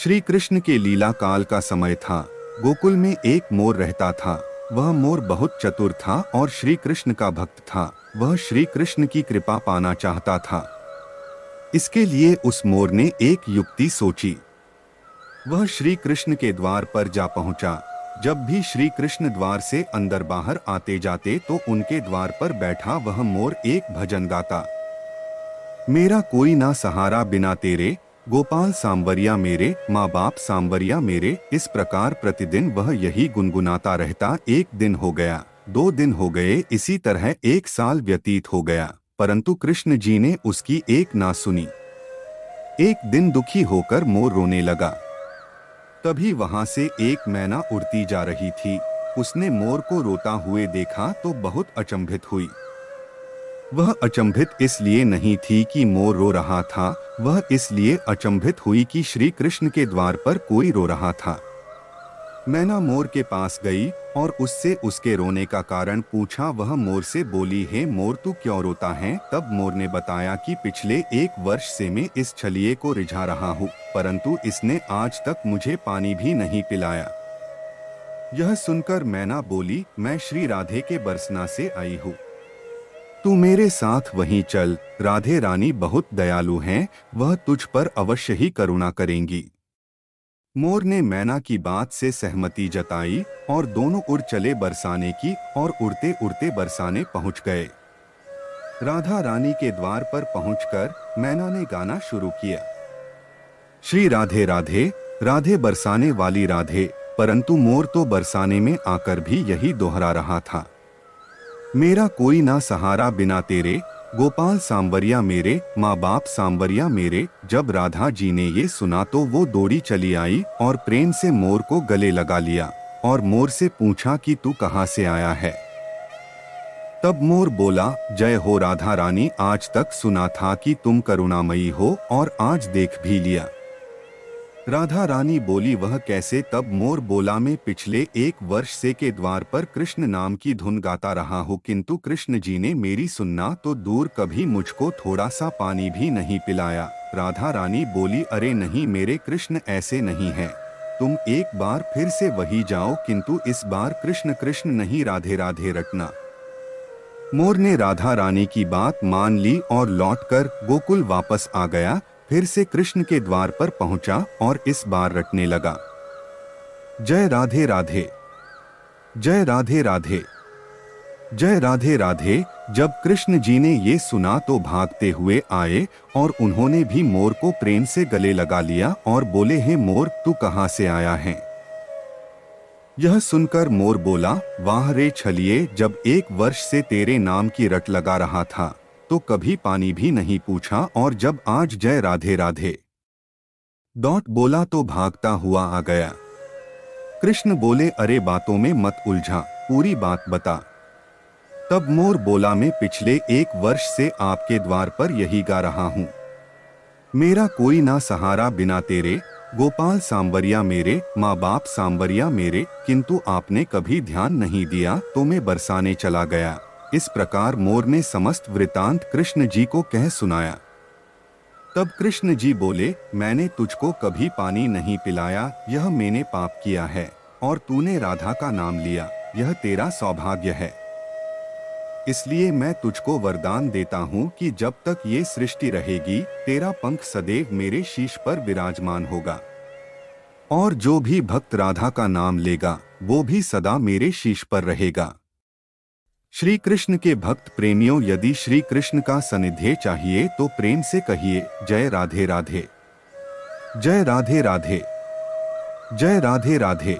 श्री कृष्ण के लीला काल का समय था। गोकुल में एक मोर रहता था। वह मोर बहुत चतुर था और श्री कृष्ण का भक्त था। वह श्री कृष्ण की कृपा पाना चाहता था। इसके लिए उस मोर ने एक युक्ति सोची। वह श्री कृष्ण के द्वार पर जा पहुंचा। जब भी श्री कृष्ण द्वार से अंदर बाहर आते जाते तो उनके द्वार पर बैठा वह मोर एक भजन गाता। मेरा कोई ना सहारा बिना तेरे, गोपाल सांवरिया मेरे, माँ बाप सांवरिया मेरे। इस प्रकार प्रतिदिन वह यही गुनगुनाता रहता। एक दिन हो गया, 2 दिन हो गए, इसी तरह 1 साल व्यतीत हो गया, परंतु कृष्ण जी ने उसकी एक ना सुनी। एक दिन दुखी होकर मोर रोने लगा। तभी वहां से एक मैना उड़ती जा रही थी। उसने मोर को रोता हुए देखा तो बहुत अचंभित हुई। वह अचंभित इसलिए नहीं थी कि मोर रो रहा था, वह इसलिए अचंभित हुई कि श्री कृष्ण के द्वार पर कोई रो रहा था। मैना मोर के पास गई और उससे उसके रोने का कारण पूछा। वह मोर से बोली, हे मोर, तू क्यों रोता है? तब मोर ने बताया कि पिछले 1 वर्ष से मैं इस छलिए को रिझा रहा हूँ, परंतु इसने आज तक मुझे पानी भी नहीं पिलाया। यह सुनकर मैना बोली, मैं श्री राधे के बरसना से आई हूँ, तू मेरे साथ वहीं चल। राधे रानी बहुत दयालु हैं, वह तुझ पर अवश्य ही करुणा करेंगी। मोर ने मैना की बात से सहमति जताई और दोनों उड़ चले बरसाने की, और उड़ते उड़ते बरसाने पहुंच गए। राधा रानी के द्वार पर पहुंचकर मैना ने गाना शुरू किया। श्री राधे राधे, राधे बरसाने वाली राधे। परंतु मोर तो बरसाने में आकर भी यही दोहरा रहा था। मेरा कोई ना सहारा बिना तेरे, गोपाल सांवरिया मेरे, माँ बाप सांवरिया मेरे। जब राधा जी ने ये सुना तो वो दौड़ी चली आई और प्रेम से मोर को गले लगा लिया और मोर से पूछा कि तू कहाँ से आया है। तब मोर बोला, जय हो राधा रानी, आज तक सुना था कि तुम करुणामयी हो और आज देख भी लिया। राधा रानी बोली, वह कैसे? तब मोर बोला, मैं पिछले 1 वर्ष से के द्वार पर कृष्ण नाम की धुन गाता रहा हूँ, किंतु कृष्ण जी ने मेरी सुनना तो दूर, कभी मुझको थोड़ा सा पानी भी नहीं पिलाया। राधा रानी बोली, अरे नहीं मेरे कृष्ण, ऐसे नहीं है, तुम एक बार फिर से वही जाओ, किंतु इस बार कृष्ण कृष्ण नहीं राधे राधे रटना। मोर ने राधा रानी की बात मान ली और लौटकर गोकुल वापस आ गया। फिर से कृष्ण के द्वार पर पहुंचा और इस बार रटने लगा, जय राधे राधे, जय राधे राधे, जय राधे राधे। जब कृष्ण जी ने ये सुना तो भागते हुए आए और उन्होंने भी मोर को प्रेम से गले लगा लिया और बोले, हे मोर, तू कहाँ से आया है? यह सुनकर मोर बोला, वाह रे छलिए, जब 1 वर्ष से तेरे नाम की रट लगा रहा था तो कभी पानी भी नहीं पूछा, और जब आज जय राधे राधे डॉट बोला तो भागता हुआ आ गया। कृष्ण बोले, अरे बातों में मत उलझा, पूरी बात बता। तब मोर बोला, मैं पिछले 1 वर्ष से आपके द्वार पर यही गा रहा हूँ। मेरा कोई ना सहारा बिना तेरे, गोपाल सांवरिया मेरे, माँ बाप सांवरिया मेरे। किंतु आपने कभी ध्यान नहीं दिया तो मैं बरसाने चला गया। इस प्रकार मोर ने समस्त वृतांत कृष्ण जी को कह सुनाया। तब कृष्ण जी बोले, मैंने तुझको कभी पानी नहीं पिलाया, यह मैंने पाप किया है, और तूने राधा का नाम लिया, यह तेरा सौभाग्य है। इसलिए मैं तुझको वरदान देता हूँ कि जब तक ये सृष्टि रहेगी तेरा पंख सदैव मेरे शीश पर विराजमान होगा, और जो भी भक्त राधा का नाम लेगा वो भी सदा मेरे शीश पर रहेगा। श्री कृष्ण के भक्त प्रेमियों, यदि श्री कृष्ण का सानिध्य चाहिए तो प्रेम से कहिए, जय राधे राधे, जय राधे राधे, जय राधे राधे।